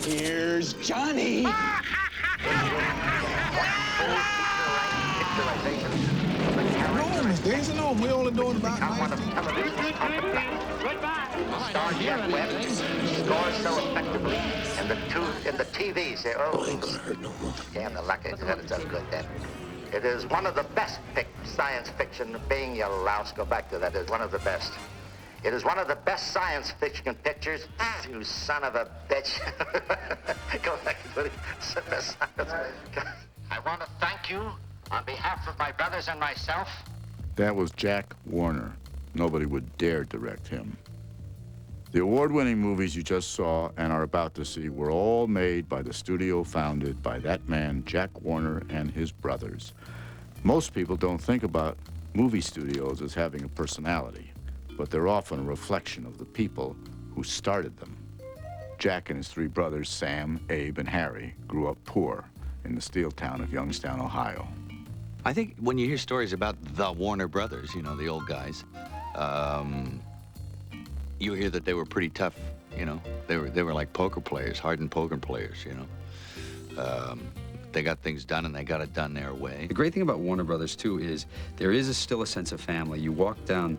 Here's Johnny. No, Miss Daisy, no. We only doing about 19. Stars Jack Webb scores so effectively in the TV. Say, oh, Ain't gonna hurt no more. damn the luck it does good then. It is one of the best science fiction, being you louse, go back to that, is one of the best. It is one of the best science fiction pictures. You son of a bitch. Go back to it. I want to thank you on behalf of my brothers and myself. That was Jack Warner. Nobody would dare direct him. The award-winning movies you just saw and are about to see were all made by the studio founded by that man, Jack Warner, and his brothers. Most people don't think about movie studios as having a personality, but they're often a reflection of the people who started them. Jack and his three brothers, Sam, Abe, and Harry, grew up poor in the steel town of Youngstown, Ohio. I think when you hear stories about the Warner brothers, you know, the old guys, you hear that they were pretty tough, you know. They were like poker players, hardened poker players, you know. They got things done, and they got it done their way. The great thing about Warner Brothers, too, is there is still a sense of family. You walk down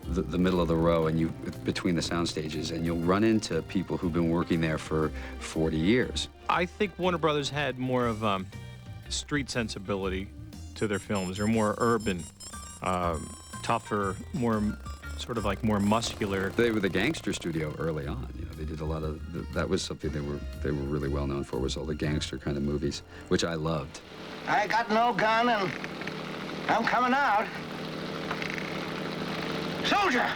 the middle of the row and between the sound stages, and you'll run into people who've been working there for 40 years. I think Warner Brothers had more of street sensibility to their films. They're more urban, tougher, more sort of like more muscular. They were the gangster studio early on. You know, they did a lot of that was something they were really well known for, was all the gangster kind of movies, which I loved. I got no gun and I'm coming out. Soldier!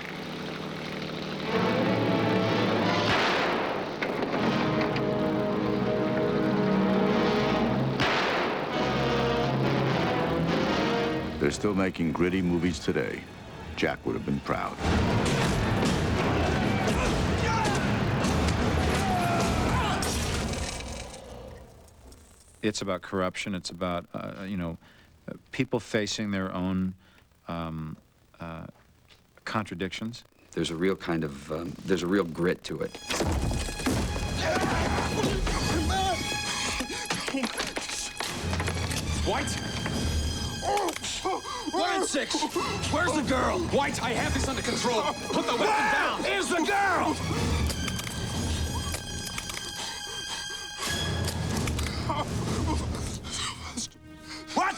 They're still making gritty movies today. Jack would have been proud. It's about corruption. It's about, you know, people facing their own contradictions. There's a real kind of, there's a real grit to it. White? 1 and 6. Where's the girl? White, I have this under control. Put the weapon down. Here's the girl! What?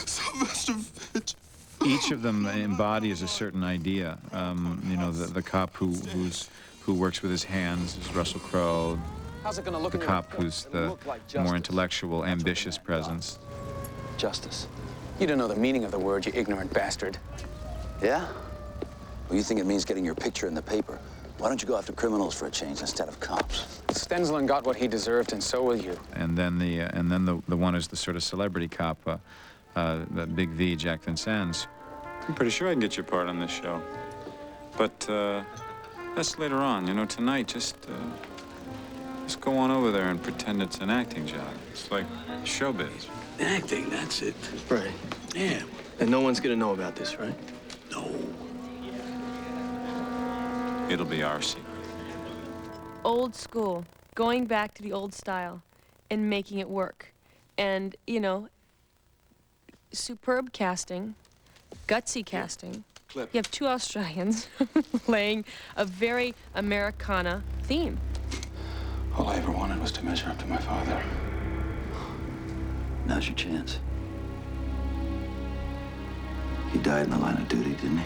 Sylvester Fitch. Each of them embodies a certain idea. You know, the cop who works with his hands is Russell Crowe. How's it gonna look? The cop who's the more intellectual, ambitious presence. Justice. You don't know the meaning of the word, you ignorant bastard. Yeah? Well, you think it means getting your picture in the paper. Why don't you go after criminals for a change instead of cops? Stensland got what he deserved, and so will you. And then the one who's the sort of celebrity cop, that Big V, Jack Vincennes. I'm pretty sure I can get your part on this show. But that's later on. You know, tonight, just go on over there and pretend it's an acting job. It's like showbiz. Acting, that's it. Right. Yeah. And no one's gonna know about this, right? No. It'll be our secret. Old school, going back to the old style and making it work. And, you know, superb casting, gutsy casting. Clip. You have two Australians playing a very Americana theme. All I ever wanted was to measure up to my father. Now's your chance. He died in the line of duty, didn't he?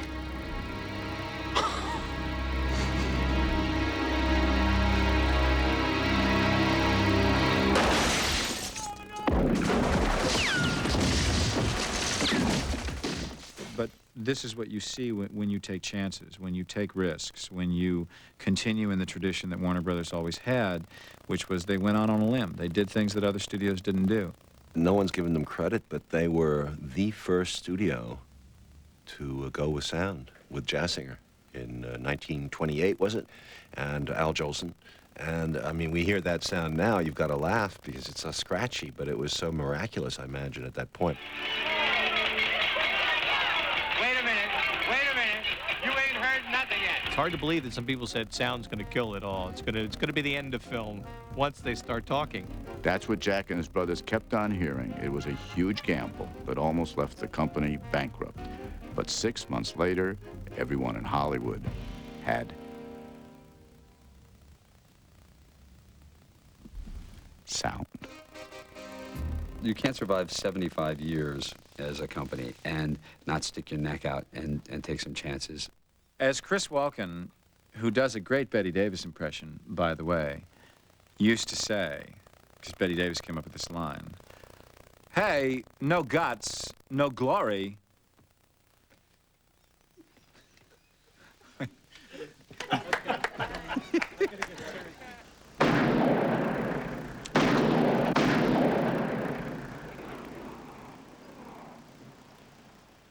But this is what you see when you take chances, when you take risks, when you continue in the tradition that Warner Brothers always had, which was they went out on a limb. They did things that other studios didn't do. No one's given them credit, but they were the first studio to go with sound, with jazz singer in 1928, was it? And Al Jolson. And, I mean, we hear that sound now, you've got to laugh because it's so scratchy, but it was so miraculous, I imagine, at that point. Wait a minute. You ain't heard nothing yet. It's hard to believe that some people said sound's going to kill it all. It's going to be the end of film once they start talking. That's what Jack and his brothers kept on hearing. It was a huge gamble that almost left the company bankrupt. But 6 months later, everyone in Hollywood had sound. You can't survive 75 years as a company and not stick your neck out and take some chances. As Chris Walken, who does a great Betty Davis impression, by the way, used to say, because Betty Davis came up with this line, "Hey, no guts, no glory."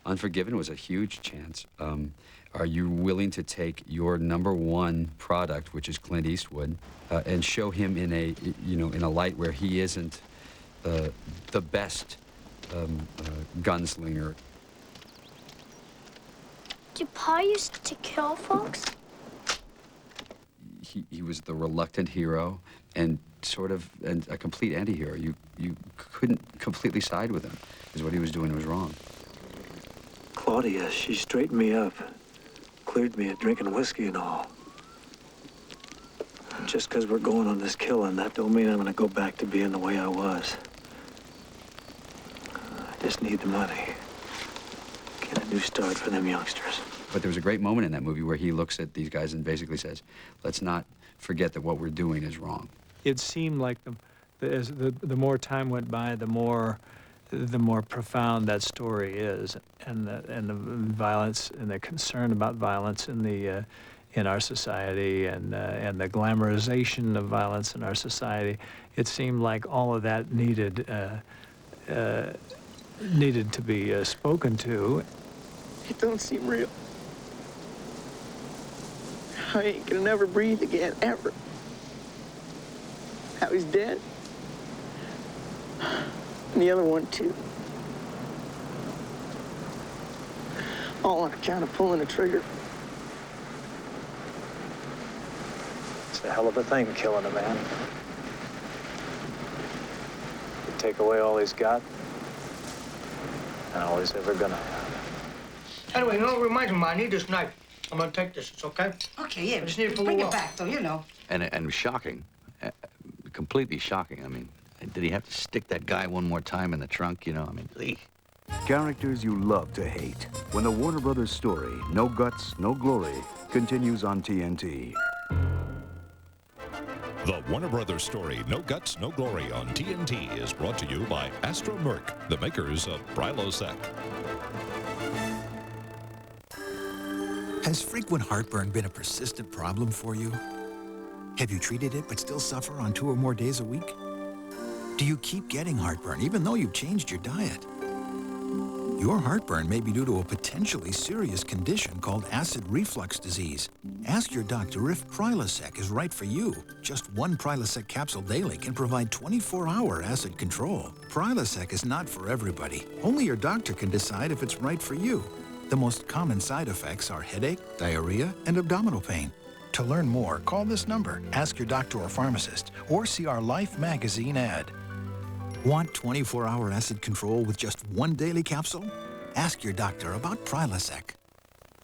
Unforgiven was a huge chance. Are you willing to take your #1 product, which is Clint Eastwood, and show him in a, in a light where he isn't the best gunslinger? Did Pa used to kill folks? He was the reluctant hero and and a complete anti-hero. You couldn't completely side with him, because what he was doing was wrong. Claudia, she straightened me up, cleared me of drinking whiskey and all. Just because we're going on this killing, that don't mean I'm going to go back to being the way I was. I just need the money. Get a new start for them youngsters. But there was a great moment in that movie where he looks at these guys and basically says, let's not forget that what we're doing is wrong. It seemed like as the more time went by, the more profound that story is, and the violence and the concern about violence in our society, and the glamorization of violence in our society. It seemed like all of that needed to be spoken to. It don't seem real. I ain't gonna never breathe again, ever. How he's dead. And the other one, too. All on account of pulling the trigger. It's a hell of a thing, killing a man. You take away all he's got, and all he's ever gonna have. Anyway, you know what reminds me? I need this knife. I'm gonna take this. It's okay? Okay, yeah. I just need it for a Bring little it while. back, though, you know. And shocking, completely shocking. I mean, did he have to stick that guy one more time in the trunk? I mean, eek. Characters you love to hate. When the Warner Brothers story, No Guts, No Glory, continues on TNT. The Warner Brothers story, No Guts, No Glory on TNT is brought to you by Astra Merc, the makers of Prilosec. Has frequent heartburn been a persistent problem for you? Have you treated it but still suffer on 2 or more days a week? Do you keep getting heartburn even though you've changed your diet? Your heartburn may be due to a potentially serious condition called acid reflux disease. Ask your doctor if Prilosec is right for you. Just 1 Prilosec capsule daily can provide 24-hour acid control. Prilosec is not for everybody. Only your doctor can decide if it's right for you. The most common side effects are headache, diarrhea, and abdominal pain. To learn more, call this number, ask your doctor or pharmacist, or see our Life magazine ad. Want 24-hour acid control with just 1 daily capsule? Ask your doctor about Prilosec.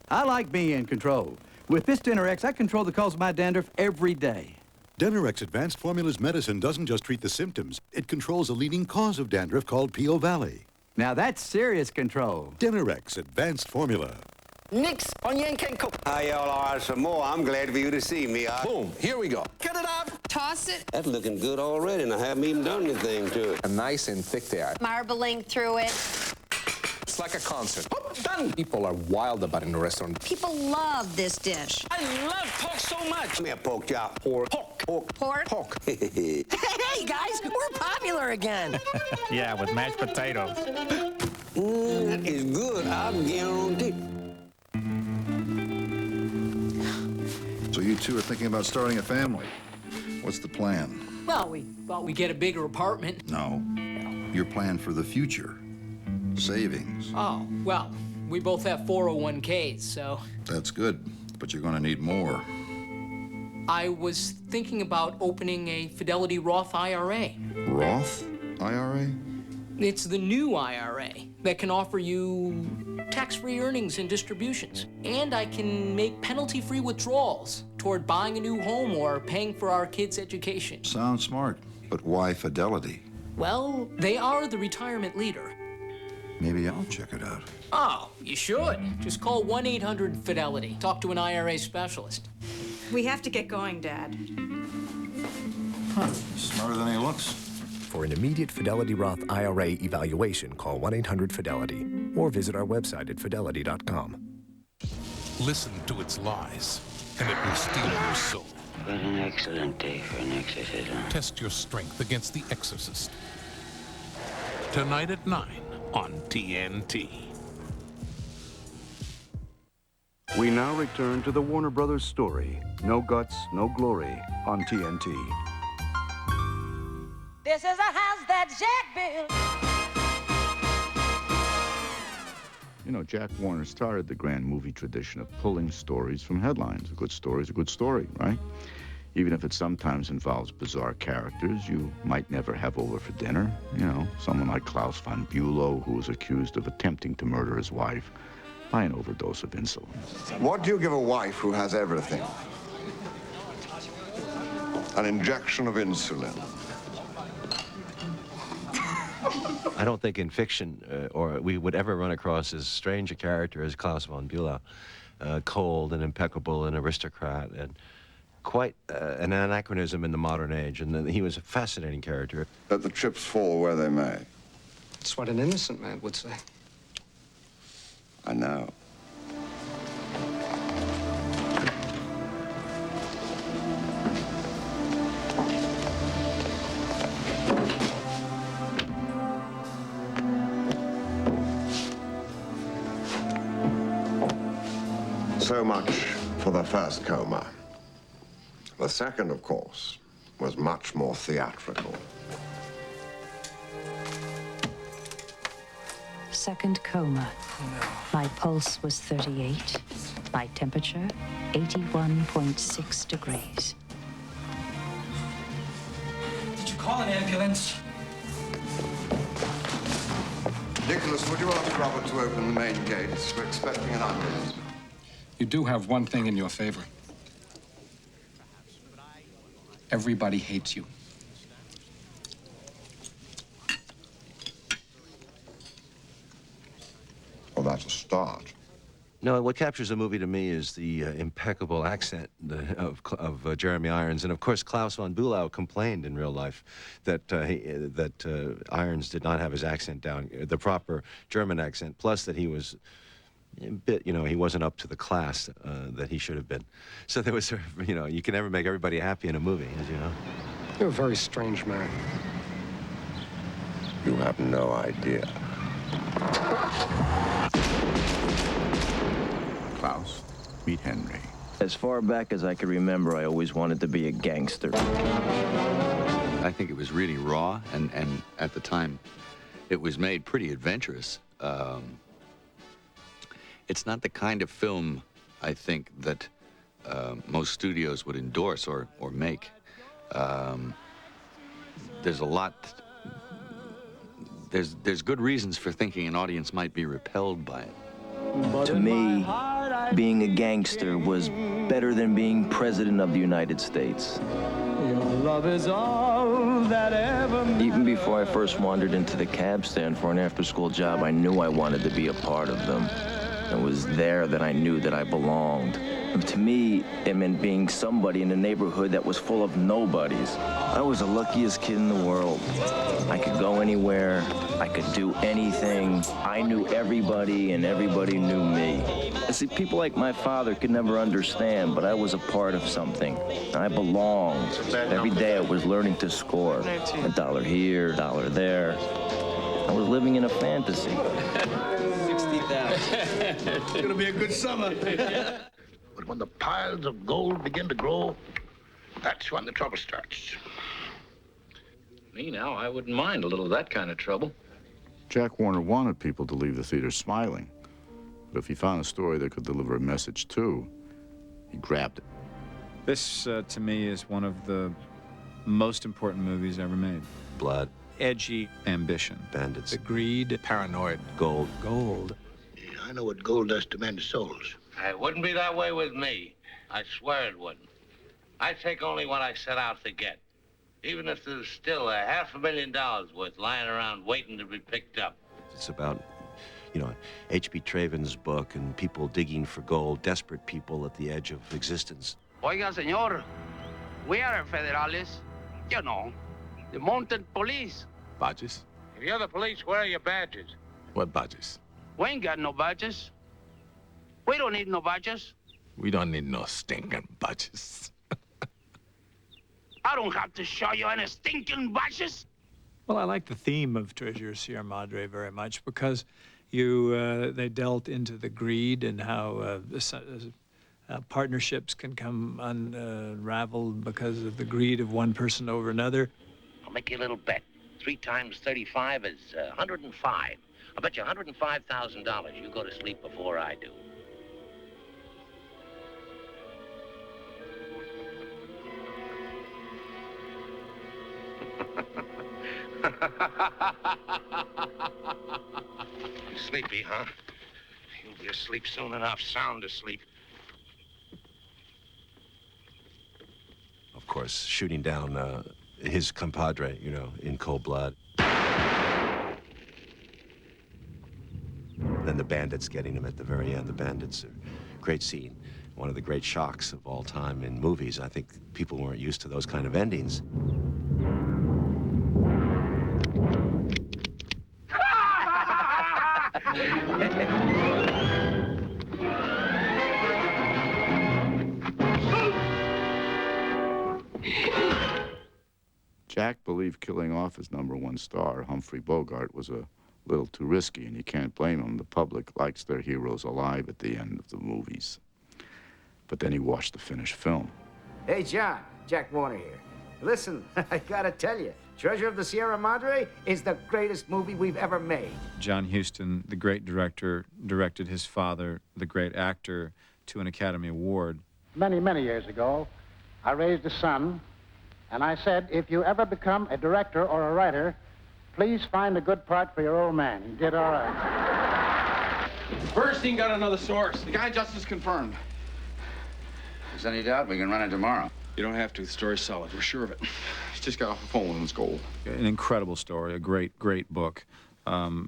I like being in control. With this Dinerex, I control the cause of my dandruff every day. Dinerex Advanced Formulas medicine doesn't just treat the symptoms. It controls a leading cause of dandruff called P.O. Valley. Now that's serious control. Dinerex Advanced Formula. Nix on Yankenko. Hi, y'all are some more. I'm glad for you to see me. Boom, here we go. Cut it off. Toss it. That's looking good already, and I haven't even done anything to it. Nice and thick there. Marbling through it. It's like a concert. Oh, done. People are wild about it in the restaurant. People love this dish. I love pork so much. Come here, pork chop. Pork. Pork. Pork? Pork. Hey, guys, we're popular again. Yeah, with mashed potatoes. That is good, I guarantee. So you two are thinking about starting a family. What's the plan? Well, we thought we'd get a bigger apartment. No. Your plan for the future. Savings. Oh, well, we both have 401ks, so... That's good. But you're going to need more. I was thinking about opening a Fidelity Roth IRA. Roth IRA? It's the new IRA that can offer you tax-free earnings and distributions. And I can make penalty-free withdrawals toward buying a new home or paying for our kids' education. Sounds smart, but why Fidelity? Well, they are the retirement leader. Maybe I'll check it out. Oh, you should. Just call 1-800-FIDELITY. Talk to an IRA specialist. We have to get going, Dad. Huh. Smarter than he looks. For an immediate Fidelity Roth IRA evaluation, call 1-800-FIDELITY or visit our website at fidelity.com. Listen to its lies, and it will steal your soul. What an excellent day for an exorcism. Test your strength against the exorcist. Tonight at 9 on TNT. We now return to the Warner Brothers story, No Guts, No Glory, on TNT. This is a house that Jack built. You know, Jack Warner started the grand movie tradition of pulling stories from headlines. A good story is a good story, right? Even if it sometimes involves bizarre characters you might never have over for dinner. You know, someone like Klaus von Bülow, who was accused of attempting to murder his wife by an overdose of insulin. What do you give a wife who has everything? An injection of insulin. I don't think in fiction or we would ever run across as strange a character as Klaus von Bülow, cold and impeccable, an aristocrat, and quite an anachronism in the modern age. And he was a fascinating character. Let the chips fall where they may. That's what an innocent man would say. I know. So much for the first coma. The second, of course, was much more theatrical. Second coma. My pulse was 38. My temperature, 81.6 degrees. Did you call an ambulance? Nicholas, would you ask Robert to open the main gates? We're expecting an ambulance. You do have one thing in your favor. Everybody hates you. Well, that's a start. No, what captures the movie to me is the impeccable accent of Jeremy Irons. And of course, Klaus von Bülow complained in real life that Irons did not have his accent down, the proper German accent, plus that he was a bit, you know, he wasn't up to the class that he should have been. So there was sort of, you know, you can never make everybody happy in a movie, as you know. You're a very strange man. You have no idea. Klaus, meet Henry. As far back as I can remember, I always wanted to be a gangster. I think it was really raw, and at the time, it was made pretty adventurous. It's not the kind of film, I think, that most studios would endorse or make. There's a lot. There's good reasons for thinking an audience might be repelled by it. To me, being a gangster was better than being president of the United States. Even before I first wandered into the cab stand for an after-school job, I knew I wanted to be a part of them. It was there that I knew that I belonged. And to me, it meant being somebody in a neighborhood that was full of nobodies. I was the luckiest kid in the world. I could go anywhere. I could do anything. I knew everybody, and everybody knew me. See, people like my father could never understand, but I was a part of something. I belonged. Every day I was learning to score. $1 here, $1 there. I was living in a fantasy. 60,000. It's gonna be a good summer. But when the piles of gold begin to grow, that's when the trouble starts. Me now, I wouldn't mind a little of that kind of trouble. Jack Warner wanted people to leave the theater smiling. But if he found a story that could deliver a message too, He grabbed it. This, to me, is one of the most important movies ever made. Blood. Edgy. Ambition. Bandits. The greed. Paranoid. Gold. Gold. I know what gold does to men's souls. It wouldn't be that way with me. I swear it wouldn't. I take only what I set out to get. Even if there's still $500,000 worth lying around waiting to be picked up. It's about, you know, H.P. Traven's book and people digging for gold, desperate people at the edge of existence. Oiga, señor, we are federales. You know, the mounted police. Badges? If you're the police, where are your badges? What badges? We ain't got no badges. We don't need no badges. We don't need no stinking badges. I don't have to show you any stinking badges. Well, I like the theme of Treasure Sierra Madre very much because they dealt into the greed and how partnerships can come unraveled because of the greed of one person over another. I'll make you a little bet. 3 times 35 is 105. I'll bet you $105,000 you go to sleep before I do. You sleepy, huh? You'll be asleep soon enough, sound asleep. Of course, shooting down his compadre, you know, in cold blood. Then the bandits getting him at the very end. The bandits are a great scene. One of the great shocks of all time in movies. I think people weren't used to those kind of endings. Jack believed killing off his #1 star, Humphrey Bogart, was a little too risky, and you can't blame him. The public likes their heroes alive at the end of the movies. But then he watched the finished film. Hey, John. Jack Warner here. Listen, I gotta tell you, Treasure of the Sierra Madre is the greatest movie we've ever made. John Huston, the great director, directed his father, the great actor, to an Academy Award. Many, many years ago, I raised a son, and I said, if you ever become a director or a writer, please find a good part for your old man. He did all right. Bernstein got another source. The guy just is confirmed. If there's any doubt, we can run it tomorrow. You don't have to. The story's solid. We're sure of it. He's just got off the phone with his gold. An incredible story, a great, great book. A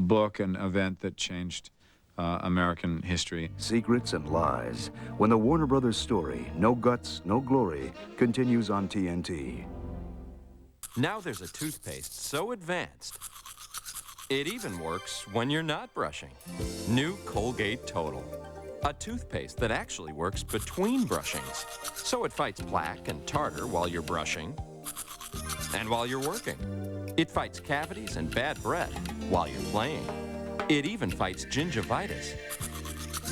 book, an event that changed American history. Secrets and Lies. When the Warner Brothers story, No Guts, No Glory, continues on TNT. Now there's a toothpaste so advanced, it even works when you're not brushing. New Colgate Total. A toothpaste that actually works between brushings. So it fights plaque and tartar while you're brushing and while you're working. It fights cavities and bad breath while you're playing. It even fights gingivitis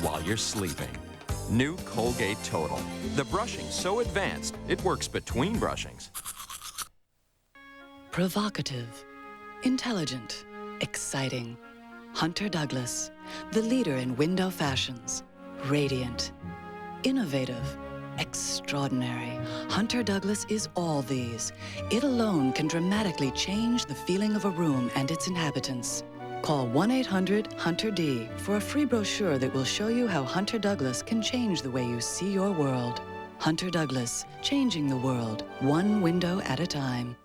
while you're sleeping. New Colgate Total. The brushing's so advanced, it works between brushings. Provocative, intelligent, exciting. Hunter Douglas, the leader in window fashions. Radiant, innovative, extraordinary. Hunter Douglas is all these. It alone can dramatically change the feeling of a room and its inhabitants. Call 1-800-HUNTER-D for a free brochure that will show you how Hunter Douglas can change the way you see your world. Hunter Douglas, changing the world, one window at a time.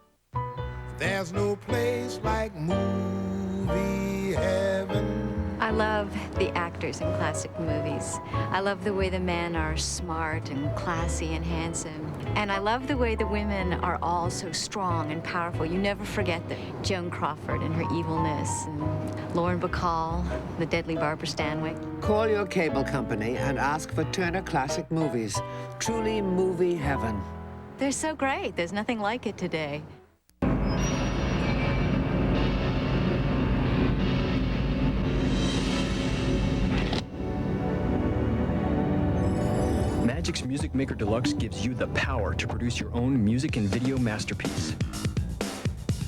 There's no place like movie heaven. I love the actors in classic movies. I love the way the men are smart and classy and handsome. And I love the way the women are all so strong and powerful. You never forget them. Joan Crawford and her evilness, and Lauren Bacall, the deadly Barbara Stanwyck. Call your cable company and ask for Turner Classic Movies. Truly movie heaven. They're so great. There's nothing like it today. Magic's Music Maker Deluxe gives you the power to produce your own music and video masterpiece.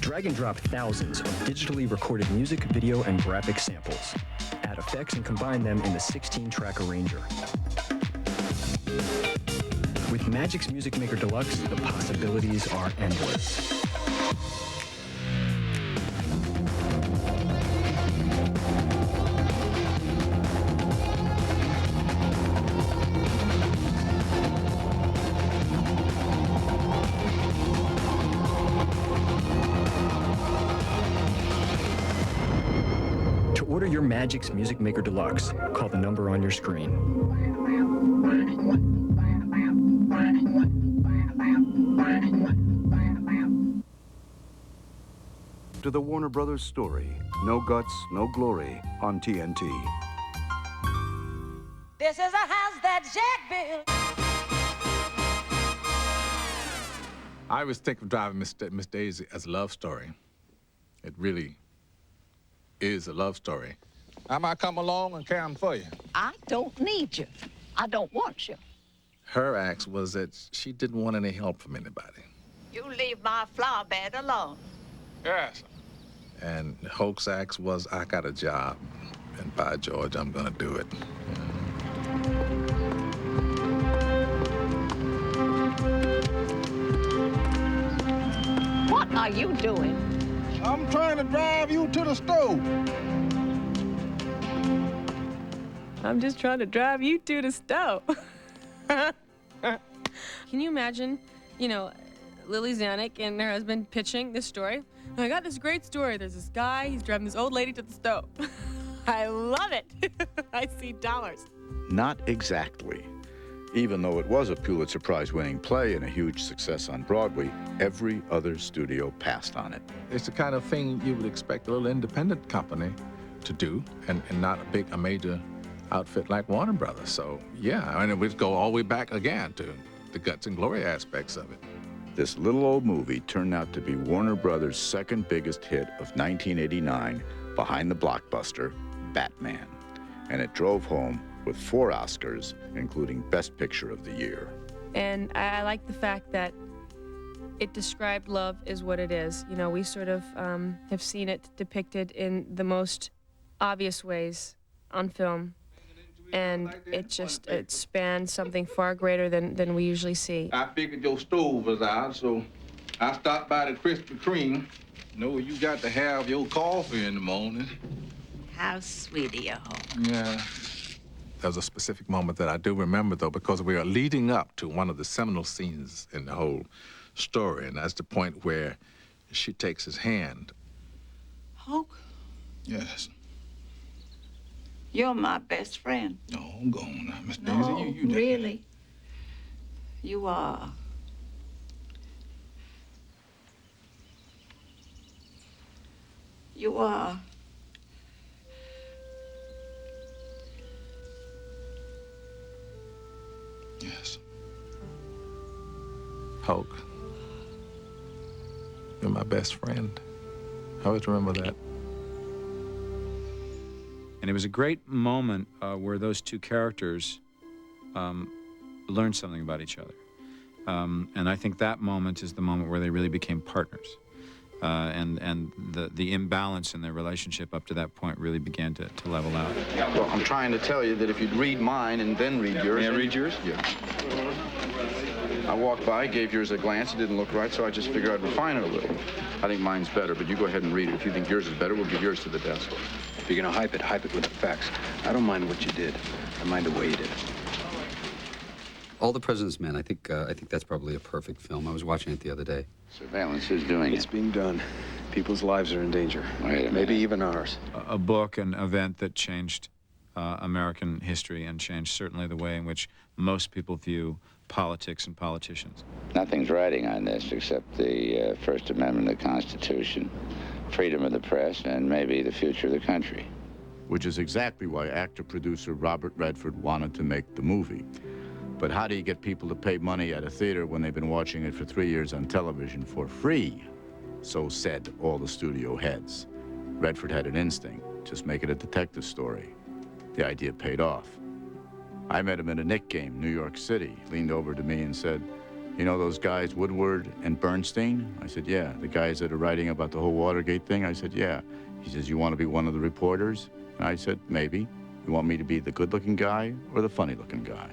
Drag and drop thousands of digitally recorded music, video, and graphic samples. Add add effects and combine them in the 16-track arranger. With Magic's Music Maker Deluxe, the possibilities are endless. To order your Magic's Music Maker Deluxe, call the number on your screen. To the Warner Brothers story, No Guts, No Glory on TNT. This is a house that Jack built. I always think of Driving Miss Daisy as a love story. It really is a love story. I might come along and carry them for you. I don't need you. I don't want you. Her act was that she didn't want any help from anybody. You leave my flower bed alone. Yes. And Hoke's act was, I got a job, and by George, I'm gonna do it. What are you doing? I'm trying to drive you to the stove. I'm just trying to drive you to the stove. Can you imagine, you know, Lily Zanuck and her husband pitching this story? I got this great story. There's this guy, he's driving this old lady to the stove. I love it. I see dollars. Not exactly. Even though it was a Pulitzer Prize-winning play and a huge success on Broadway, every other studio passed on it. It's the kind of thing you would expect a little independent company to do, and not a major outfit like Warner Brothers. So, yeah, and we'd go all the way back again to the guts and glory aspects of it. This little old movie turned out to be Warner Brothers' second biggest hit of 1989, behind the blockbuster, Batman. And it drove home with 4 Oscars, including Best Picture of the Year. And I like the fact that it described love as what it is. You know, we sort of have seen it depicted in the most obvious ways on film. And it spans something far greater than we usually see. I figured your stove was out, so I stopped by the Krispy Kreme. You know, you got to have your coffee in the morning. How sweet of you. Yeah. There's a specific moment that I do remember, though, because we are leading up to one of the seminal scenes in the whole story, and that's the point where she takes his hand. Hoke, Yes. you're my best friend. No, go on now, Miss Daisy. No, You really. You are. You are. Yes. Hoke, you're my best friend. I always remember that. And it was a great moment where those two characters learned something about each other. And I think that moment is the moment where they really became partners. And the imbalance in their relationship up to that point really began to level out. Well, I'm trying to tell you that if you'd read mine and then read yours... May I read yours? Yeah. I walked by, gave yours a glance. It didn't look right, so I just figured I'd refine it a little. I think mine's better, but you go ahead and read it. If you think yours is better, we'll give yours to the desk. If you're gonna hype it with the facts. I don't mind what you did. I mind the way you did it. All the President's Men, I think that's probably a perfect film. I was watching it the other day. Surveillance is doing it. It's being done. People's lives are in danger. Wait a minute. Maybe even ours. A book, an event that changed American history and changed certainly the way in which most people view politics and politicians. Nothing's riding on this except the First Amendment of the Constitution, freedom of the press, and maybe the future of the country. Which is exactly why actor-producer Robert Redford wanted to make the movie. But how do you get people to pay money at a theater when they've been watching it for 3 years on television for free? So said all the studio heads. Redford had an instinct, just make it a detective story. The idea paid off. I met him at a Knicks game, New York City, leaned over to me and said, "You know those guys, Woodward and Bernstein?" I said, "Yeah." "The guys that are writing about the whole Watergate thing?" I said, "Yeah." He says, "You want to be one of the reporters?" And I said, maybe. You want me to be the good-looking guy or the funny-looking guy?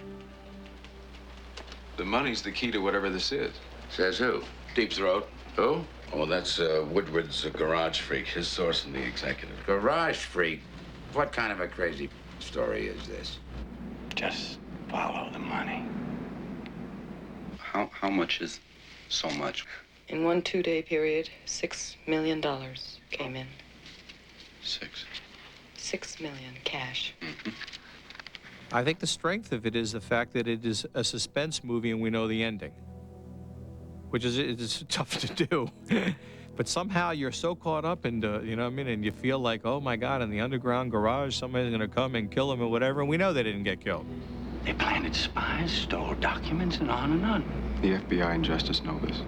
The money's the key to whatever this is. Says who? Deep Throat. Who? Oh, that's Woodward's garage freak, his source in the executive. Garage freak? What kind of a crazy story is this? Just follow the money. How much is so much? In one 2-day period, $6 million came in. 6. 6 million cash. I think the strength of it is the fact that it is a suspense movie and we know the ending, which is it's tough to do. But somehow you're so caught up in the, you know what I mean, and you feel like, oh my God, in the underground garage, somebody's gonna come and kill him or whatever, and we know they didn't get killed. They planted spies, stole documents, and on and on. The FBI and Justice know this.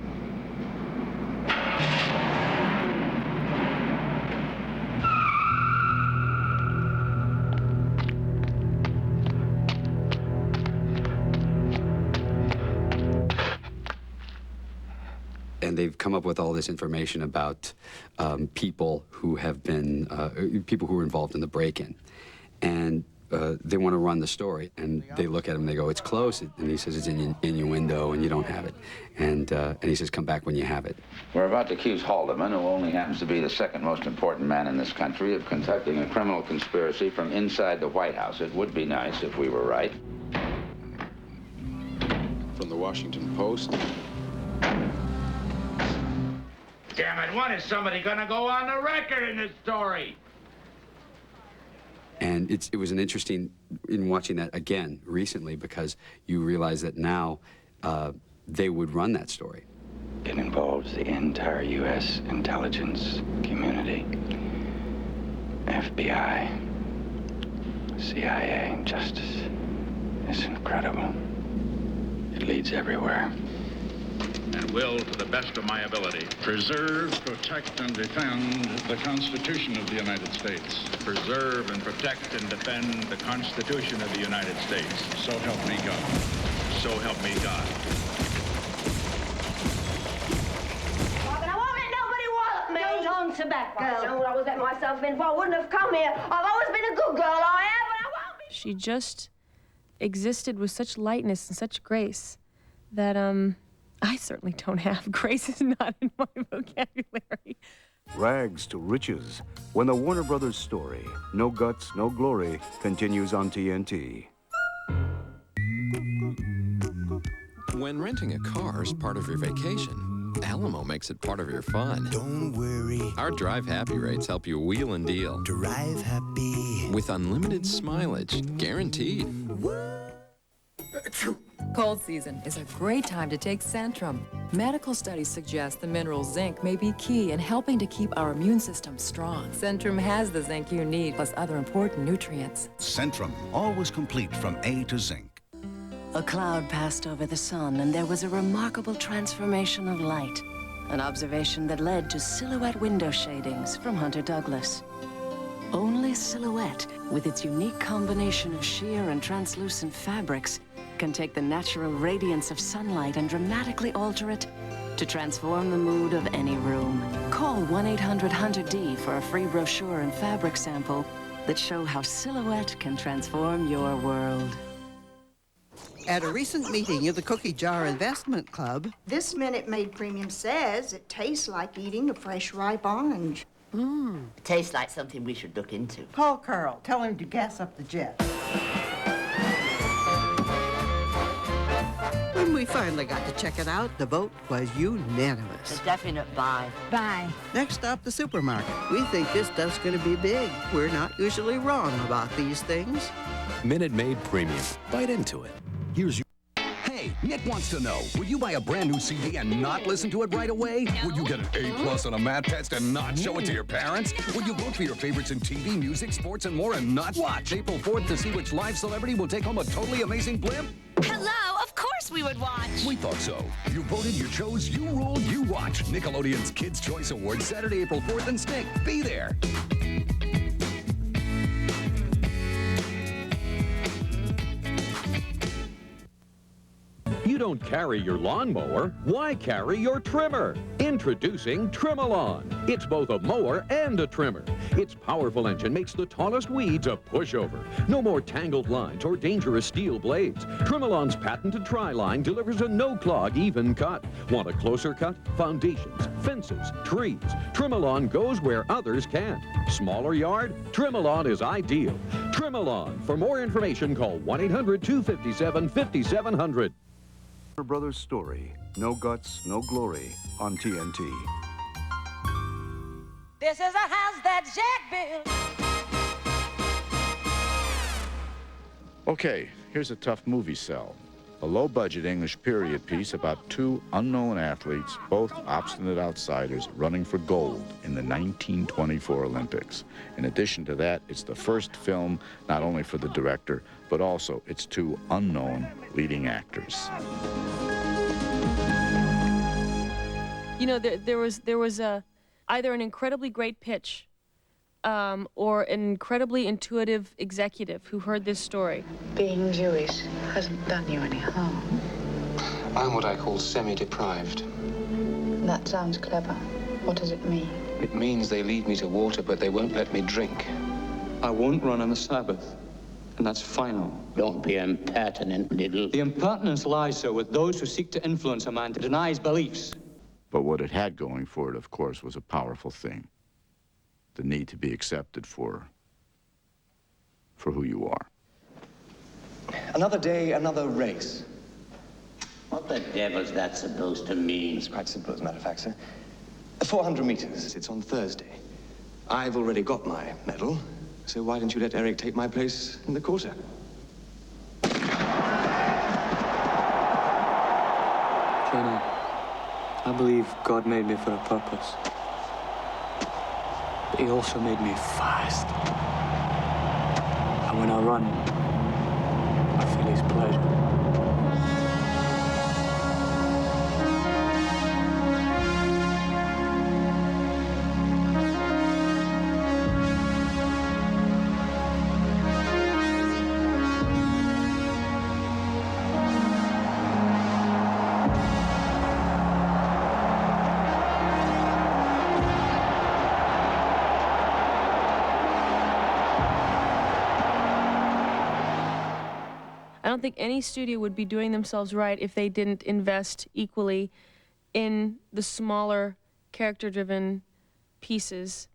And they've come up with all this information about people who have been, people who were involved in the break-in. And they want to run the story. And they look at him and they go, it's close. And he says, it's in your window and you don't have it. And he says, come back when you have it. We're about to accuse Haldeman, who only happens to be the second most important man in this country, of conducting a criminal conspiracy from inside the White House. It would be nice if we were right. From the Washington Post. Damn it, when is somebody gonna go on the record in this story? And it was an interesting, in watching that again recently, because you realize that now they would run that story. It involves the entire U.S. intelligence community. FBI, CIA, Justice. It's incredible. It leads everywhere. And will, to the best of my ability, preserve, protect, and defend the Constitution of the United States. Preserve and protect and defend the Constitution of the United States. So help me God. So help me God. I won't let nobody wallop me. Don't answer back, girl. I know what I was letting myself in for. I wouldn't have come here. I've always been a good girl, I have, and I won't be. She just existed with such lightness and such grace that, I certainly don't have. Grace is not in my vocabulary. Rags to riches, when the Warner Brothers story, No Guts, No Glory, continues on TNT. When renting a car is part of your vacation, Alamo makes it part of your fun. Don't worry. Our Drive Happy rates help you wheel and deal. Drive happy. With unlimited mileage, guaranteed. Cold season is a great time to take Centrum. Medical studies suggest the mineral zinc may be key in helping to keep our immune system strong. Centrum has the zinc you need, plus other important nutrients. Centrum, always complete from A to zinc. A cloud passed over the sun, and there was a remarkable transformation of light. An observation that led to silhouette window shadings from Hunter Douglas. Only Silhouette, with its unique combination of sheer and translucent fabrics, can take the natural radiance of sunlight and dramatically alter it to transform the mood of any room. Call 1-800-HUNTER-D for a free brochure and fabric sample that show how Silhouette can transform your world. At a recent meeting of the Cookie Jar Investment Club, This Minute Maid Premium says it tastes like eating a fresh ripe orange. It tastes like something we should look into. Call Carl. Tell him to gas up the jet. when we finally got to check it out, the vote was unanimous. It's a definite buy. Bye. Next stop, the supermarket. We think this stuff's going to be big. We're not usually wrong about these things. Minute Maid Premium. Bite into it. Here's your... Hey, Nick wants to know, would you buy a brand new CD and not listen to it right away? No. Would you get an A+ on a math test and not show it to your parents? Would you vote for your favorites in TV, music, sports, and more and not watch April 4th to see which live celebrity will take home a totally amazing blimp? Hello, of course we would watch. We thought so. You voted, you chose, you ruled, you watch. Nickelodeon's Kids' Choice Awards, Saturday, April 4th in Stick. Be there. you don't carry your lawnmower, why carry your trimmer? Introducing Trim-A-Lawn. It's both a mower and a trimmer. Its powerful engine makes the tallest weeds a pushover. No more tangled lines or dangerous steel blades. Trim-A-Lawn's patented tri-line delivers a no-clog, even cut. Want a closer cut? Foundations, fences, trees. Trim-A-Lawn goes where others can't. Smaller yard? Trim-A-Lawn is ideal. Trim-A-Lawn. For more information, call 1-800-257-5700. Warner Brothers Story, No Guts, No Glory, on TNT. This is a house that Jack built. Okay, here's a tough movie sell. A low-budget English period piece about two unknown athletes, both obstinate outsiders, running for gold in the 1924 Olympics. In addition to that, it's the first film not only for the director, but also its two unknown leading actors. You know, there was either an incredibly great pitch or an incredibly intuitive executive who heard this story. Being Jewish hasn't done you any harm. I'm what I call semi-deprived. That sounds clever. What does it mean? It means they lead me to water, but they won't let me drink. I won't run on the Sabbath, and that's final. Don't be impertinent, little. The impertinence lies, sir, with those who seek to influence a man to deny his beliefs. But what it had going for it, of course, was a powerful thing. The need to be accepted for who you are. Another day, another race. What the devil's that supposed to mean? It's quite simple, as a matter of fact, sir. 400 meters. It's on Thursday. I've already got my medal, so why don't you let Eric take my place in the quarter? Jenny, I believe God made me for a purpose. But he also made me fast. And when I run, I feel his pleasure. I don't think any studio would be doing themselves right if they didn't invest equally in the smaller, character-driven pieces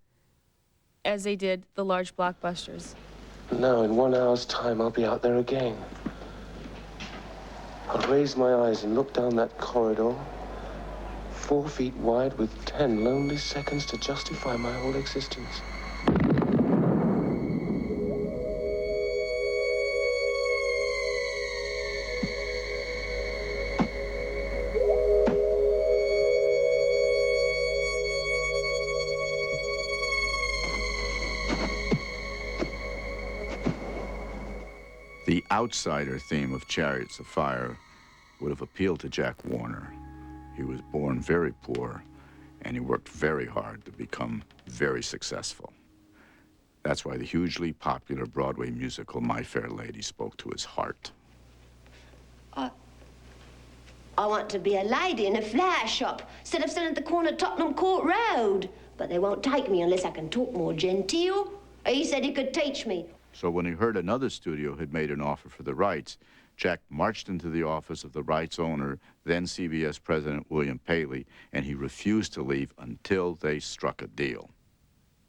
as they did the large blockbusters. Now, in 1 hour's time, I'll be out there again. I'll raise my eyes and look down that corridor, 4 feet wide with 10 lonely seconds to justify my whole existence. The outsider theme of Chariots of Fire would have appealed to Jack Warner. He was born very poor, and he worked very hard to become very successful. That's why the hugely popular Broadway musical My Fair Lady spoke to his heart. I want to be a lady in a flower shop instead of sitting at the corner of Tottenham Court Road. But they won't take me unless I can talk more genteel. He said he could teach me. So when he heard another studio had made an offer for the rights, Jack marched into the office of the rights owner, then CBS president William Paley, and he refused to leave until they struck a deal.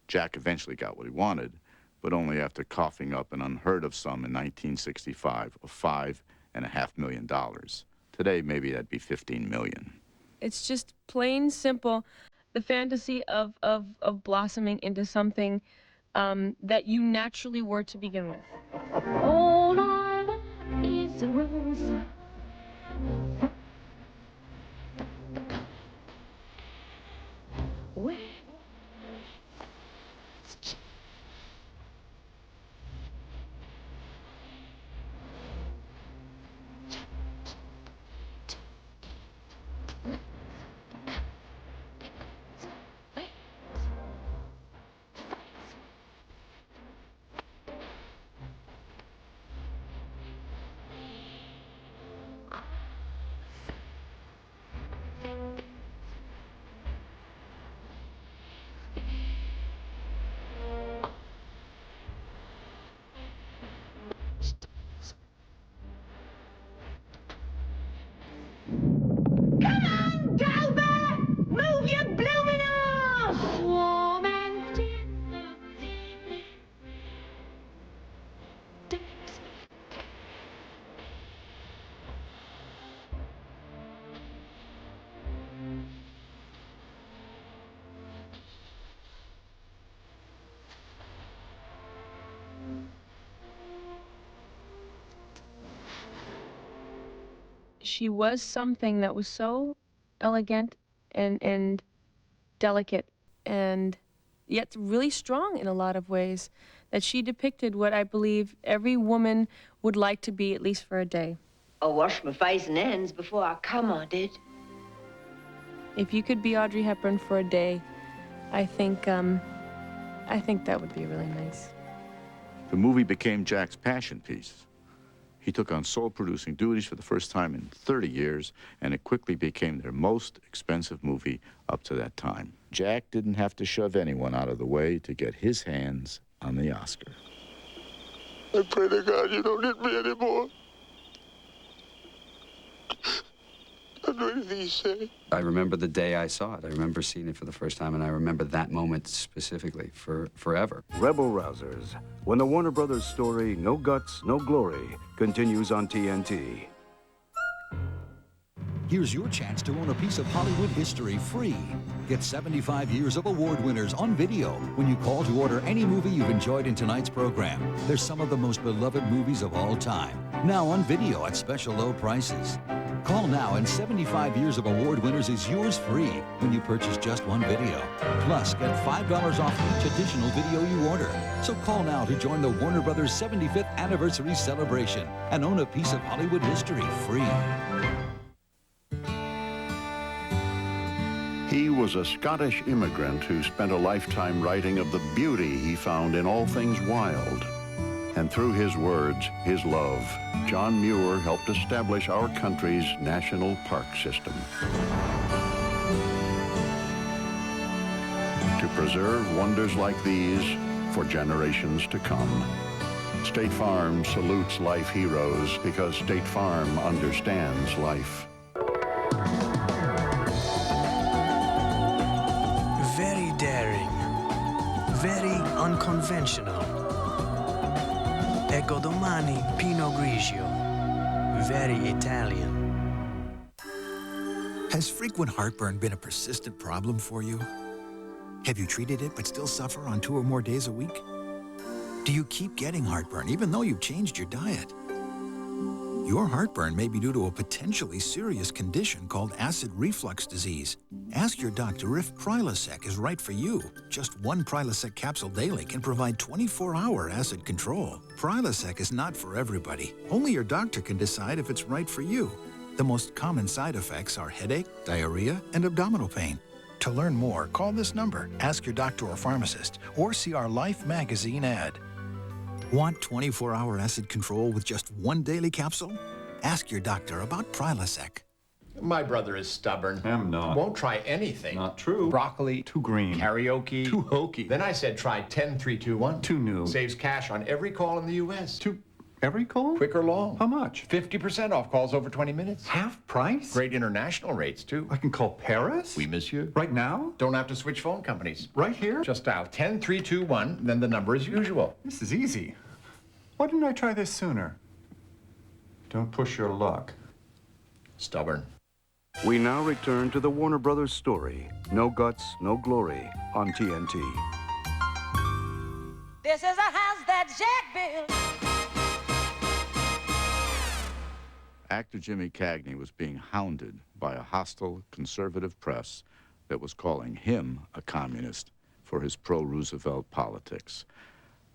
Jack eventually got what he wanted, but only after coughing up an unheard of sum in 1965 of $5.5 million. Today, maybe that'd be $15 million. It's just plain simple, the fantasy of blossoming into something that you naturally were to begin with. All I want is a rose. Where? she was something that was so elegant and delicate and yet really strong in a lot of ways, that she depicted what I believe every woman would like to be, at least for a day. I washed my face and hands before I come, I did. If you could be Audrey Hepburn for a day, I think that would be really nice. The movie became Jack's passion piece. He took on sole producing duties for the first time in 30 years, and it quickly became their most expensive movie up to that time. Jack didn't have to shove anyone out of the way to get his hands on the Oscar. I pray to God you don't need me anymore. I don't know anything you say. I remember the day I saw it. I remember seeing it for the first time, and I remember that moment specifically forever. Rebel Rousers, when the Warner Brothers story, No Guts, No Glory, continues on TNT. Here's your chance to own a piece of Hollywood history free. Get 75 years of award winners on video when you call to order any movie you've enjoyed in tonight's program. They're some of the most beloved movies of all time. Now on video at special low prices. Call now and 75 years of award winners is yours free when you purchase just one video. Plus, get $5 off each additional video you order. So call now to join the Warner Brothers 75th anniversary celebration and own a piece of Hollywood history free. He was a Scottish immigrant who spent a lifetime writing of the beauty he found in all things wild. And through his words, his love, John Muir helped establish our country's national park system. To preserve wonders like these for generations to come. State Farm salutes life heroes because State Farm understands life. Very daring, very unconventional. Ecco domani Pinot Grigio, very Italian. Has frequent heartburn been a persistent problem for you? Have you treated it but still suffer on 2 or more days a week? Do you keep getting heartburn even though you've changed your diet? Your heartburn may be due to a potentially serious condition called acid reflux disease. Ask your doctor if Prilosec is right for you. Just one Prilosec capsule daily can provide 24-hour acid control. Prilosec is not for everybody. Only your doctor can decide if it's right for you. The most common side effects are headache, diarrhea, and abdominal pain. To learn more, call this number, ask your doctor or pharmacist, or see our Life magazine ad. Want 24-hour acid control with just one daily capsule? Ask your doctor about Prilosec. My brother is stubborn. I'm not. Won't try anything. Not true. Broccoli. Too green. Karaoke. Too hokey. Then I said try 10-3-2-1. Too new. Saves cash on every call in the U.S. Every call? Quick or long. How much? 50% off calls over 20 minutes. Half price? Great international rates, too. I can call Paris? Oui, monsieur. Right now? Don't have to switch phone companies. Right here? Just dial 10-3-2-1, then the number as usual. This is easy. Why didn't I try this sooner? Don't push your luck. Stubborn. We now return to the Warner Brothers story, No Guts, No Glory, on TNT. This is a house that Jack built. Actor Jimmy Cagney was being hounded by a hostile conservative press that was calling him a communist for his pro-Roosevelt politics.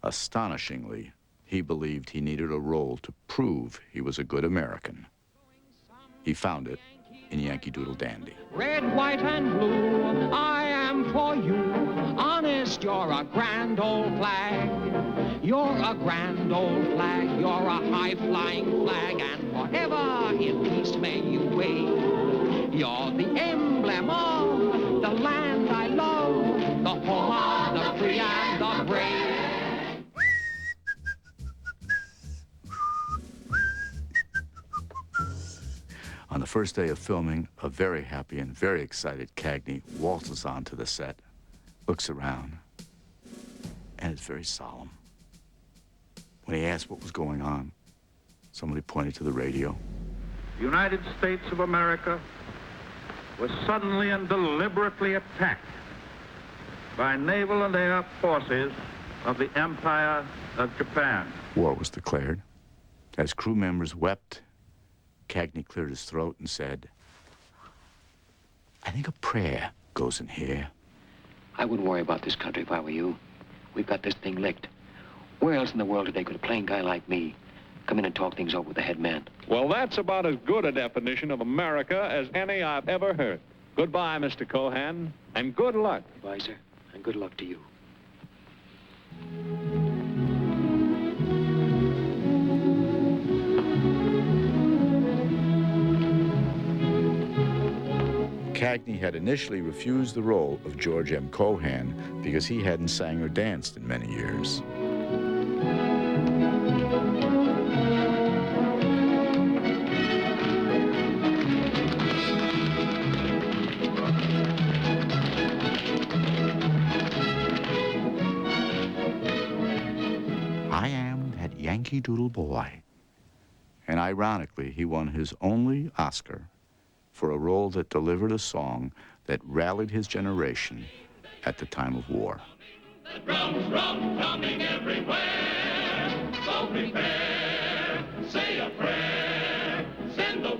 Astonishingly, he believed he needed a role to prove he was a good American. He found it in Yankee Doodle Dandy. Red, white, and blue, I am for you. Honest, you're a grand old flag. You're a grand old flag. You're a high-flying flag, and forever in peace may you wave. You're the emblem of the land I love, the home of the free and the brave. On the first day of filming, a very happy and very excited Cagney waltzes onto the set, looks around, and is very solemn. When he asked what was going on, somebody pointed to the radio. The United States of America was suddenly and deliberately attacked by naval and air forces of the Empire of Japan. War was declared. As crew members wept Cagney cleared his throat and said, I think a prayer goes in here. I wouldn't worry about this country if I were you. We've got this thing licked. Where else in the world today could a plain guy like me come in and talk things over with the head man? Well, that's about as good a definition of America as any I've ever heard. Goodbye, Mr. Cohan, and good luck. Goodbye, sir, and good luck to you. Cagney had initially refused the role of George M. Cohan because he hadn't sang or danced in many years. I am that Yankee Doodle boy. And ironically, he won his only Oscar for a role that delivered a song that rallied his generation at the time of war. The drums, drumming everywhere. So prepare, say a prayer. Send the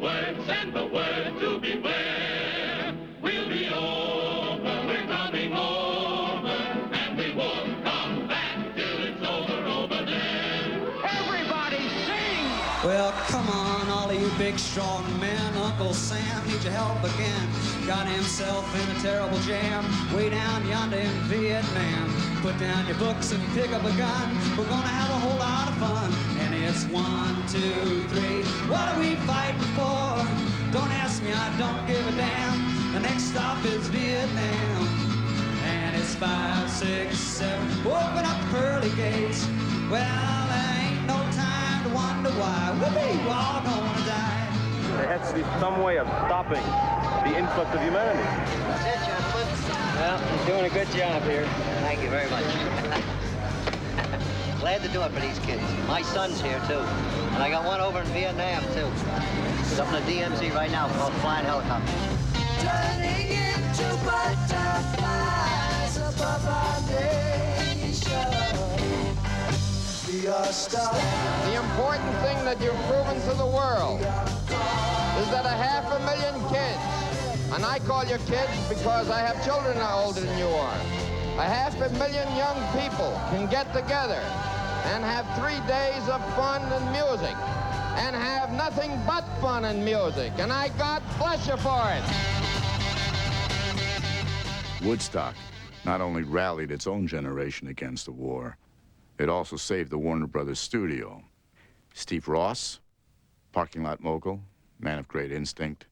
word to beware. We'll be over, we're coming over, and we won't come back till it's over there. Everybody sing! Well, come on, all of you big, strong men. Uncle Sam needs your help again. Got himself in a terrible jam way down yonder in Vietnam. Put down your books and pick up a gun. We're gonna have a whole lot of fun. And it's 1, 2, 3. What are we fighting for? Don't ask me, I don't give a damn. The next stop is Vietnam. And it's 5, 6, 7. Open up the pearly gates. Well, there ain't no time to wonder why. We're all gonna die. There has to be some way of stopping the influx of humanity. That's it, gentlemen. Well, you're doing a good job here. Thank you very much. Glad to do it for these kids. My son's here, too. And I got one over in Vietnam, too. He's up in the DMZ right now called Flying Helicopter. Turning into butterflies above our nation. Be our star. The important thing that you've proven to the world is that 500,000 kids, and I call you kids because I have children older than you are, 500,000 young people can get together and have 3 days of fun and music, and have nothing but fun and music, and I God bless you for it. Woodstock not only rallied its own generation against the war, it also saved the Warner Brothers studio. Steve Ross, parking lot mogul, man of great instinct,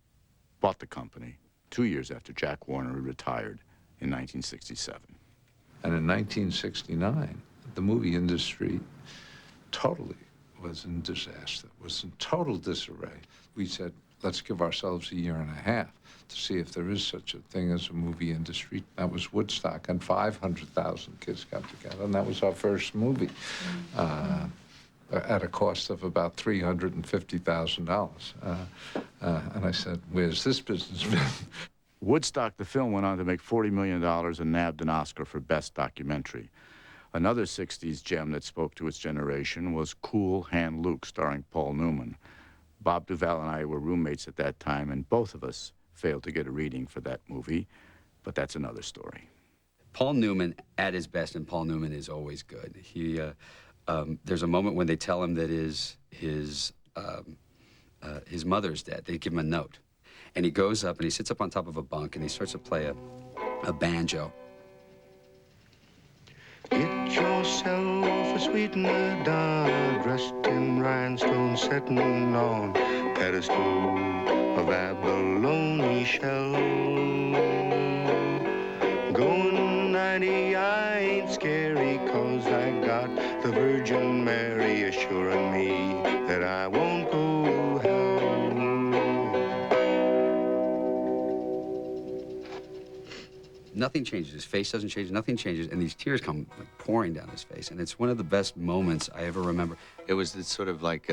bought the company 2 years after Jack Warner retired in 1967. And in 1969, the movie industry totally was in disaster, was in total disarray. We said, let's give ourselves a year and a half to see if there is such a thing as a movie industry. That was Woodstock, and 500,000 kids got together, and that was our first movie at a cost of about $350,000. And I said, where's this business been? Woodstock, the film, went on to make $40 million and nabbed an Oscar for Best Documentary. Another 60s gem that spoke to its generation was Cool Hand Luke, starring Paul Newman. Bob Duvall and I were roommates at that time, and both of us failed to get a reading for that movie, but that's another story. Paul Newman at his best, and Paul Newman is always good. There's a moment when they tell him that his mother's dead. They give him a note. And he goes up and he sits up on top of a bunk and he starts to play a banjo. Get yourself a sweetener, dog, dressed in rhinestones, setting on pedestal of abalone shell. Going 90, I ain't scary, 'cause I got the Virgin Mary assuring me that I won't go to hell. Nothing changes. His face doesn't change. Nothing changes. And these tears come like pouring down his face. And it's one of the best moments I ever remember. It was this sort of like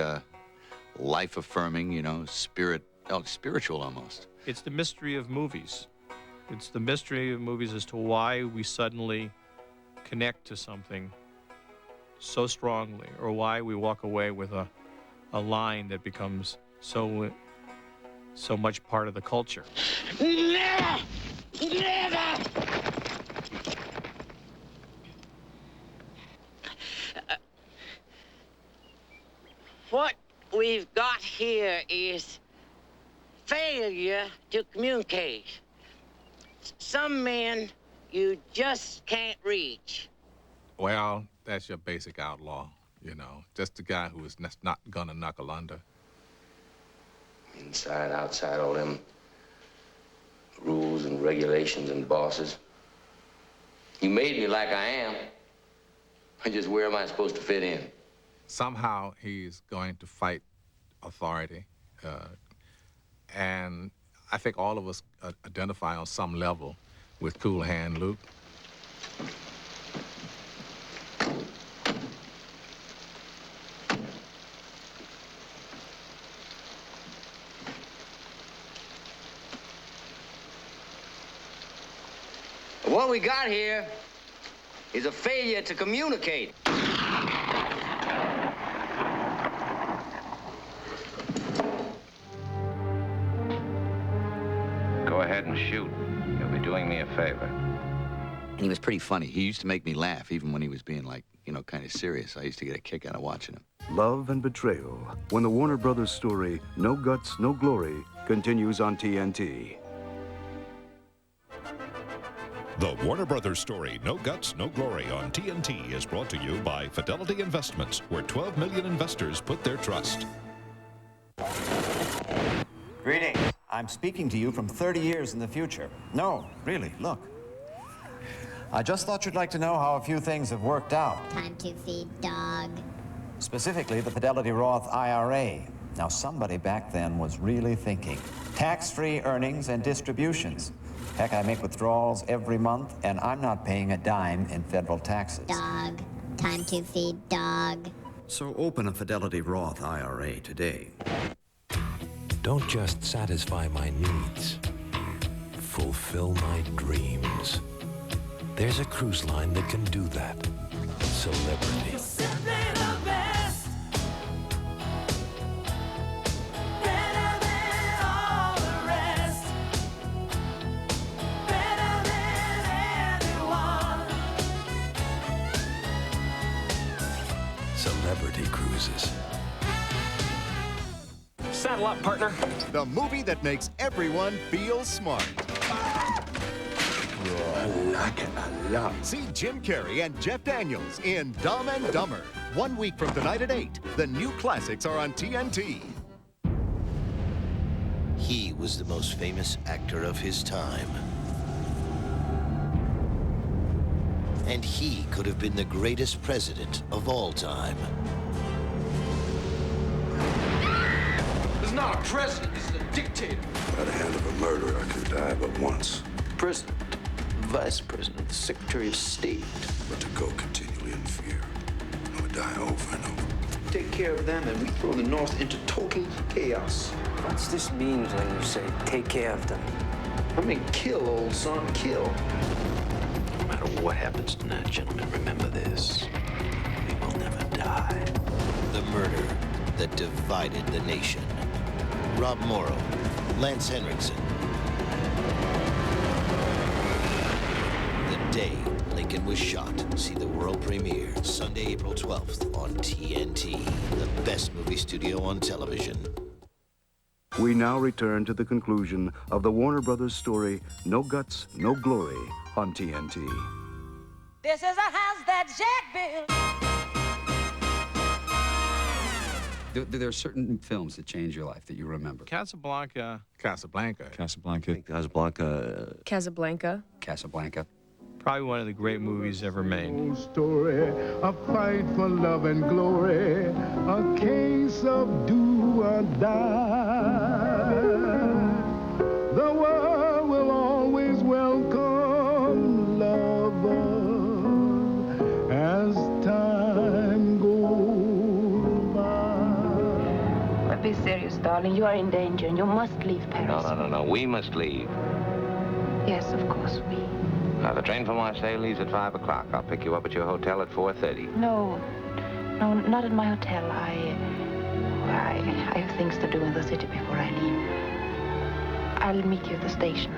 life-affirming, you know, spiritual almost. It's the mystery of movies. It's the mystery of movies as to why we suddenly connect to something so strongly, or why we walk away with a line that becomes so so much part of the culture. Never! Never! What we've got here is failure to communicate. Some men you just can't reach. Well, that's your basic outlaw, you know, just the guy who is not gonna knuckle under. Inside, outside, all them rules and regulations and bosses. You made me like I am. Just where am I supposed to fit in? Somehow he's going to fight authority, and I think all of us identify on some level with Cool Hand Luke. What we got here is a failure to communicate. Go ahead and shoot. You'll be doing me a favor. And he was pretty funny. He used to make me laugh, even when he was being, like, you know, kind of serious. I used to get a kick out of watching him. Love and betrayal, when the Warner Brothers story, No Guts, No Glory, continues on TNT. The Warner Brothers story, No Guts, No Glory on TNT is brought to you by Fidelity Investments, where 12 million investors put their trust. Greetings. I'm speaking to you from 30 years in the future. No, really, look. I just thought you'd like to know how a few things have worked out. Time to feed dog. Specifically, the Fidelity Roth IRA. Now, somebody back then was really thinking. Tax-free earnings and distributions. Heck, I make withdrawals every month, and I'm not paying a dime in federal taxes. Dog. Time to feed dog. So open a Fidelity Roth IRA today. Don't just satisfy my needs. Fulfill my dreams. There's a cruise line that can do that. Celebrity. Celebrity Cruises. Saddle up, partner. The movie that makes everyone feel smart. I like it a lot. See Jim Carrey and Jeff Daniels in Dumb and Dumber. 1 week from tonight at 8. The new classics are on TNT. He was the most famous actor of his time. And he could have been the greatest president of all time. He's not a president, he's a dictator. By the hand of a murderer, I can die but once. President, vice president, the secretary of state. But to go continually in fear, I would die over and over. Take care of them and we throw the North into total chaos. What's this mean when you say take care of them? I mean, kill, old son, kill. No matter what happens tonight, gentlemen, remember this. We will never die. The murder that divided the nation. Rob Morrow, Lance Henriksen. The day Lincoln was shot. See the world premiere Sunday, April 12th on TNT, the best movie studio on television. We now return to the conclusion of the Warner Brothers story, No Guts, No Glory, on TNT. This is a house that Jack built. There are certain films that change your life that you remember. Casablanca. Casablanca. Casablanca. Casablanca. Probably one of the great movies ever made. Story, a fight for love and glory, a case of do or die. The world will always welcome lovers as time goes by. But be serious, darling. You are in danger and you must leave Paris. No. We must leave. Yes, of course, we. The train for Marseille leaves at 5 o'clock. I'll pick you up at your hotel at 4:30. No, not at my hotel. I have things to do in the city before I leave. I'll meet you at the station.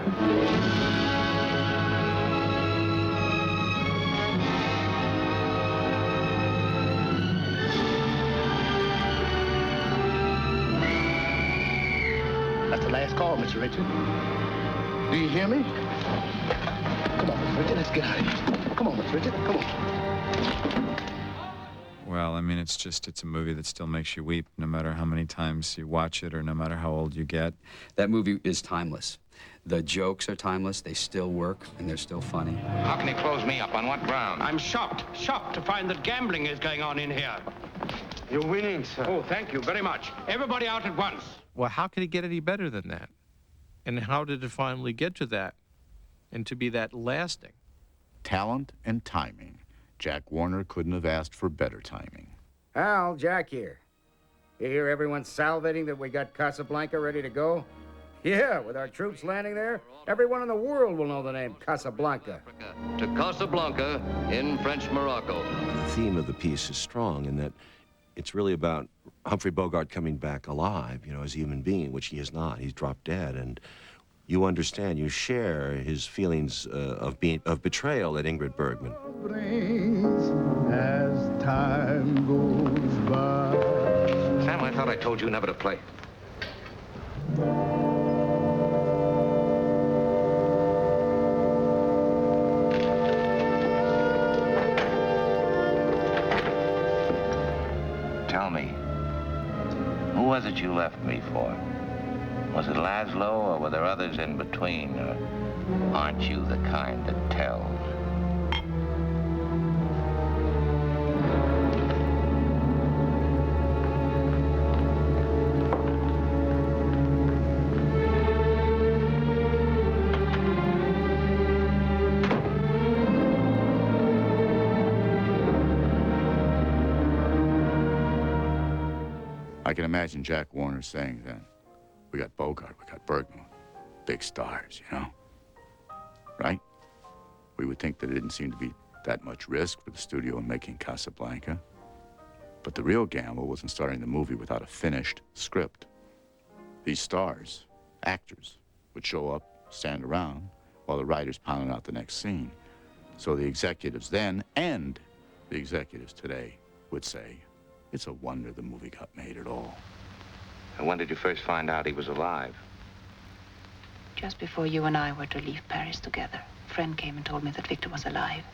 That's the last call, Mr. Richard. Do you hear me? Come on, Mr. Richard, let's get out of here. Come on, Mr. Richard, come on. Well, I mean, it's a movie that still makes you weep, no matter how many times you watch it or no matter how old you get. That movie is timeless. The jokes are timeless, they still work, and they're still funny. How can he close me up? On what ground? I'm shocked to find that gambling is going on in here. You're winning, sir. Oh, thank you very much. Everybody out at once. Well, how could it get any better than that? And how did it finally get to that and to be that lasting? Talent and timing. Jack Warner couldn't have asked for better timing. Hal, Jack here. You hear everyone salivating that we got Casablanca ready to go? Yeah, with our troops landing there, everyone in the world will know the name Casablanca. To Casablanca in French Morocco. The theme of the piece is strong in that it's really about Humphrey Bogart coming back alive, you know, as a human being, which he is not. He's dropped dead, and you understand, you share his feelings of betrayal at Ingrid Bergman. As time goes by. Sam, I thought I told you never to play. Tell me, who was it you left me for? Was it Laszlo, or were there others in between? Or aren't you the kind that tells? I can imagine Jack Warner saying then, we got Bogart, we got Bergman, big stars, you know? Right? We would think that it didn't seem to be that much risk for the studio in making Casablanca. But the real gamble was in starting the movie without a finished script. These stars, actors, would show up, stand around, while the writers pounded out the next scene. So the executives then, and the executives today, would say, it's a wonder the movie got made at all. And when did you first find out he was alive? Just before you and I were to leave Paris together, a friend came and told me that Victor was alive.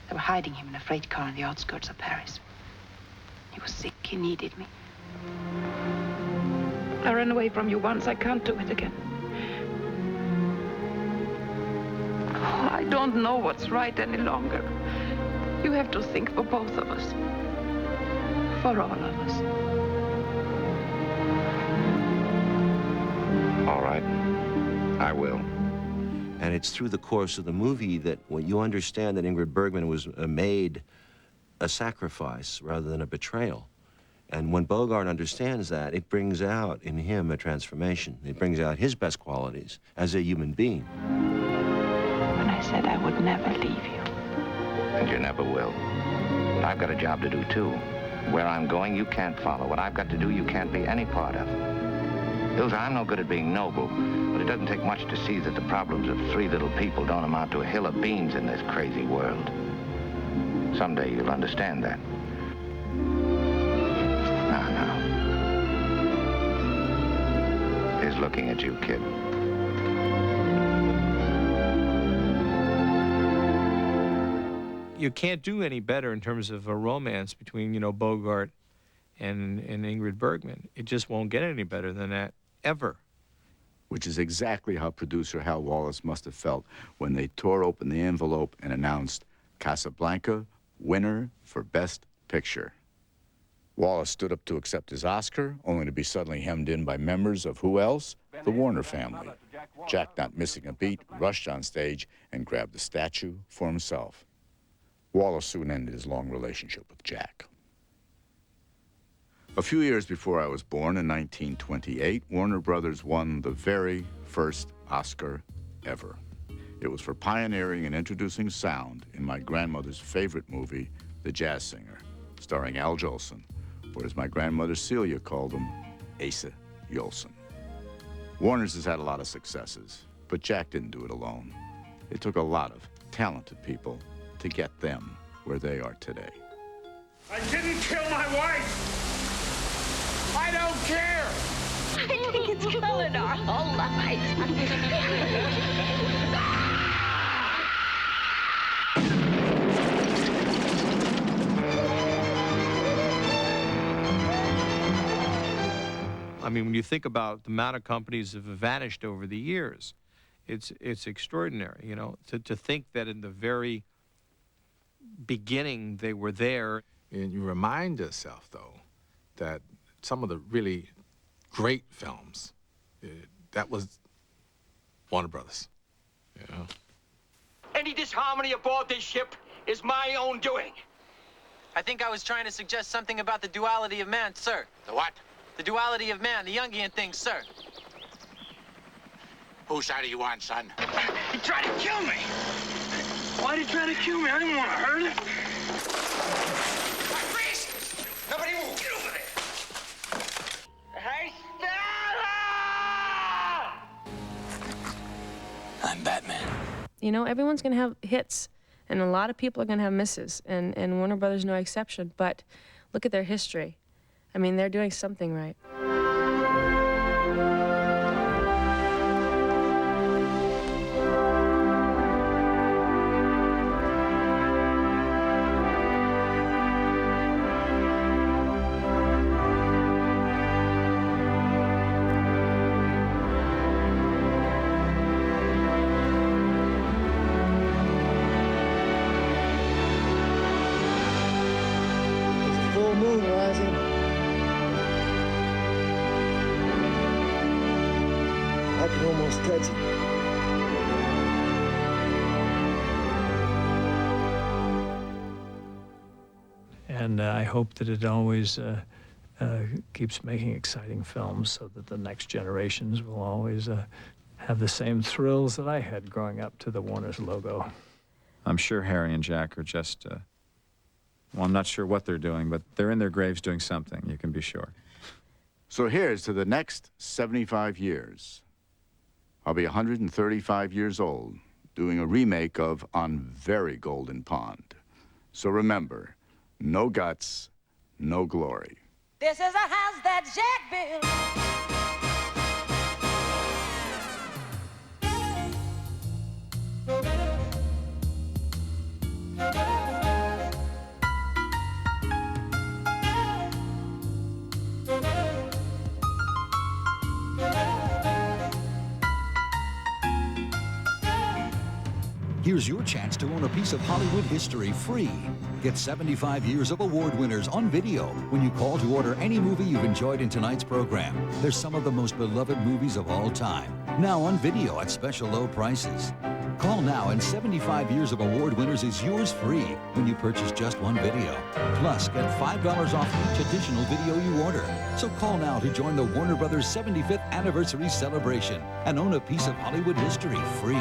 They were hiding him in a freight car on the outskirts of Paris. He was sick. He needed me. I ran away from you once. I can't do it again. Oh, I don't know what's right any longer. You have to think for both of us. For all of us. All right. I will. And it's through the course of the movie that when you understand that Ingrid Bergman was made a sacrifice rather than a betrayal. And when Bogart understands that, it brings out in him a transformation. It brings out his best qualities as a human being. When I said I would never leave you. And you never will. I've got a job to do, too. Where I'm going, you can't follow. What I've got to do, you can't be any part of. Ilsa, I'm no good at being noble, but it doesn't take much to see that the problems of three little people don't amount to a hill of beans in this crazy world. Someday you'll understand that. Now. He's looking at you, kid. You can't do any better in terms of a romance between, you know, Bogart and Ingrid Bergman. It just won't get any better than that, ever. Which is exactly how producer Hal Wallace must have felt when they tore open the envelope and announced Casablanca, winner for Best Picture. Wallace stood up to accept his Oscar, only to be suddenly hemmed in by members of who else? The Warner family. Jack, not missing a beat, rushed on stage and grabbed the statue for himself. Wallace soon ended his long relationship with Jack. A few years before I was born, in 1928, Warner Brothers won the very first Oscar ever. It was for pioneering and introducing sound in my grandmother's favorite movie, The Jazz Singer, starring Al Jolson, or as my grandmother Celia called him, Asa Jolson. Warner's has had a lot of successes, but Jack didn't do it alone. It took a lot of talented people to get them where they are today. I didn't kill my wife! I don't care! I think it's killing our whole lives. I mean, when you think about the amount of companies that have vanished over the years, it's extraordinary, you know, to think that in the very beginning they were there. And you remind yourself, though, that some of the really great films, that was Warner Brothers, you know. Any disharmony aboard this ship is my own doing. I think I was trying to suggest something about the duality of man, sir. The what? The duality of man, the Jungian thing, sir. Whose side are you on, son? He tried to kill me! Why'd he try to kill me? I didn't want to hurt him. Nobody move! Get over there! Hey, Stella! I'm Batman. You know, everyone's going to have hits, and a lot of people are going to have misses, and Warner Brothers no exception. But look at their history. I mean, they're doing something right. Full moon rising. I can almost touch it. And I hope that it always keeps making exciting films so that the next generations will always have the same thrills that I had growing up to the Warner's logo. I'm sure Harry and Jack are just, well, I'm not sure what they're doing, but they're in their graves doing something, you can be sure. So here's to the next 75 years. I'll be 135 years old, doing a remake of On Very Golden Pond. So remember, no guts, no glory. This is a house that Jack built. Here's your chance to own a piece of Hollywood history free. Get 75 years of award winners on video when you call to order any movie you've enjoyed in tonight's program. They're some of the most beloved movies of all time. Now on video at special low prices. Call now and 75 years of award winners is yours free when you purchase just one video. Plus, get $5 off each additional video you order. So call now to join the Warner Brothers 75th anniversary celebration and own a piece of Hollywood history free.